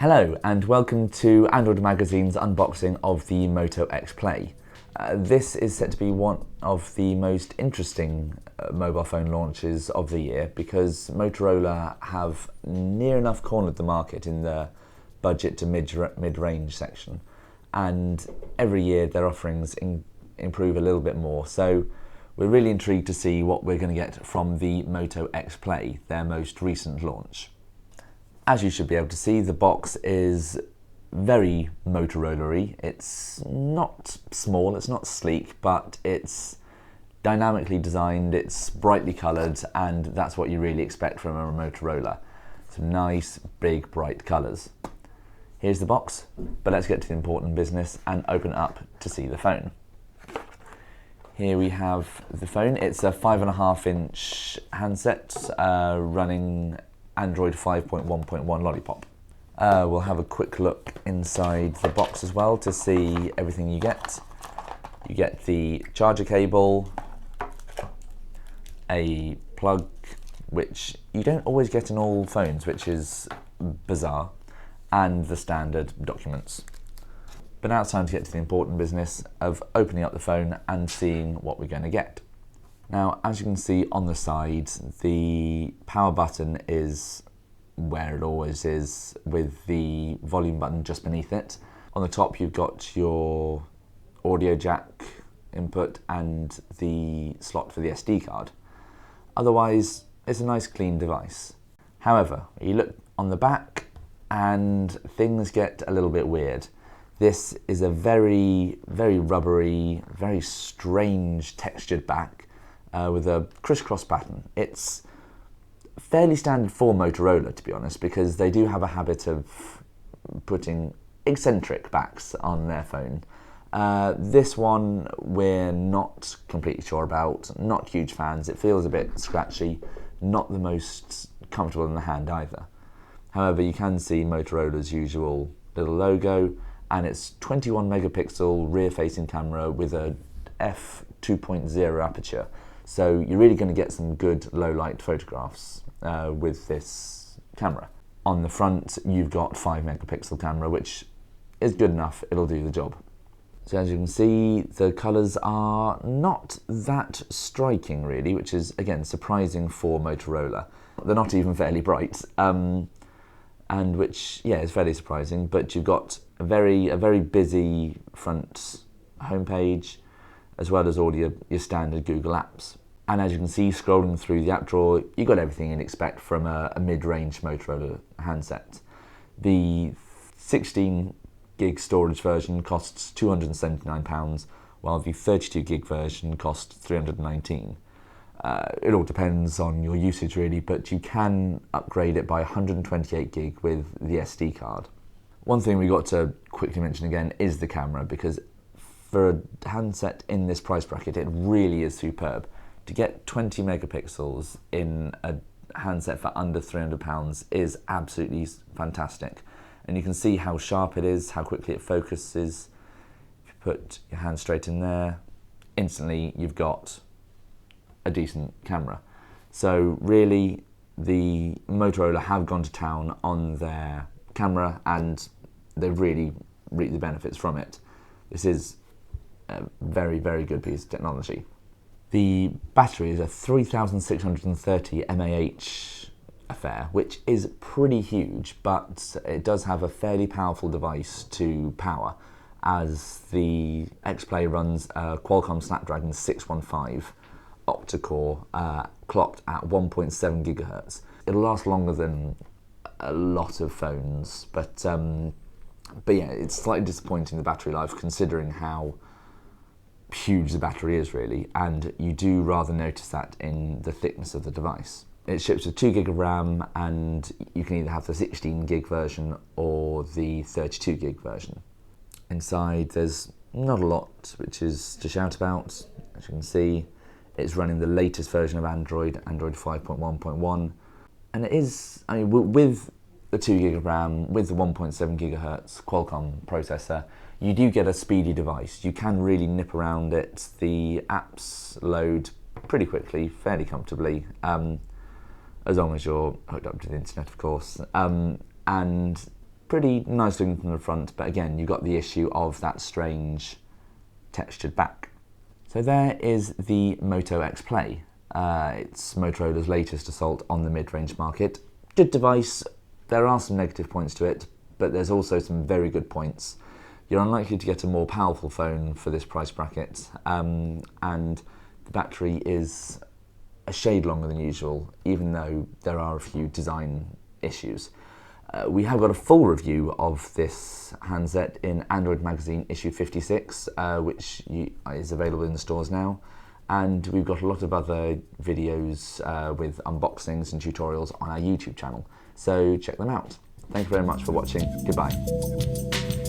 Hello and welcome to Android Magazine's unboxing of the Moto X Play. This is set to be one of the most interesting mobile phone launches of the year because Motorola have near enough cornered the market in the budget to mid-range section, and every year their offerings improve a little bit more. So we're really intrigued to see what we're going to get from the Moto X Play, their most recent launch. As you should be able to see, the box is very Motorola-y. It's not small, it's not sleek, but it's dynamically designed, it's brightly coloured, and that's what you really expect from a Motorola. Some nice, big, bright colours. Here's the box, but let's get to the important business and open it up to see the phone. Here we have the phone. It's a 5.5-inch handset running Android 5.1.1 Lollipop. We'll have a quick look inside the box as well to see everything you get. You get the charger cable, a plug, which you don't always get in all phones, which is bizarre, and the standard documents. But now it's time to get to the important business of opening up the phone and seeing what we're going to get. Now, as you can see on the side, the power button is where it always is, with the volume button just beneath it. On the top, you've got your audio jack input and the slot for the SD card. Otherwise, it's a nice clean device. However, you look on the back and things get a little bit weird. This is a very, very rubbery, very strange textured back with a crisscross pattern. It's fairly standard for Motorola, to be honest, because they do have a habit of putting eccentric backs on their phone. This one we're not completely sure about, not huge fans. It feels a bit scratchy, not the most comfortable in the hand either. However, you can see Motorola's usual little logo, and it's 21 megapixel rear-facing camera with a f2.0 aperture. So you're really going to get some good low-light photographs with this camera. On the front, you've got 5 megapixel camera, which is good enough, it'll do the job. So as you can see, the colours are not that striking really, which is, again, surprising for Motorola. They're not even fairly bright, and which, yeah, is fairly surprising, but you've got a very busy front homepage, as well as all your standard Google apps. And as you can see, scrolling through the app drawer, you got everything you'd expect from a mid-range Motorola handset. The 16 gig storage version costs £279, while the 32 gig version costs £319. It all depends on your usage really, but you can upgrade it by 128 gig with the SD card. One thing we got to quickly mention again is the camera, because for a handset in this price bracket, it really is superb. To get 20 megapixels in a handset for under £300 is absolutely fantastic. And you can see how sharp it is, how quickly it focuses. If you put your hand straight in there, instantly you've got a decent camera. So really, the Motorola have gone to town on their camera and they've really reaped the benefits from it. This is a very, very good piece of technology. The battery is a 3630 mAh affair, which is pretty huge, but it does have a fairly powerful device to power, as the X Play runs a Qualcomm Snapdragon 615 octa-core clocked at 1.7 gigahertz. It'll last longer than a lot of phones, but yeah, it's slightly disappointing, the battery life, considering how huge the battery is really, and you do rather notice that in the thickness of the device. It ships with 2 gig of RAM, and you can either have the 16 gig version or the 32 gig version. Inside there's not a lot which is to shout about. As you can see, it's running the latest version of Android 5.1.1, and it is, I mean, with the 2 gig of RAM, with the 1.7 gigahertz Qualcomm processor, you do get a speedy device. You can really nip around it. The apps load pretty quickly, fairly comfortably, as long as you're hooked up to the internet, of course. And pretty nice looking from the front, but again, you've got the issue of that strange textured back. So there is the Moto X Play. It's Motorola's latest assault on the mid-range market. Good device. There are some negative points to it, but there's also some very good points. You're unlikely to get a more powerful phone for this price bracket, and the battery is a shade longer than usual, even though there are a few design issues. We have got a full review of this handset in Android Magazine issue 56, which is available in the stores now. And we've got a lot of other videos with unboxings and tutorials on our YouTube channel. So check them out. Thank you very much for watching. Goodbye.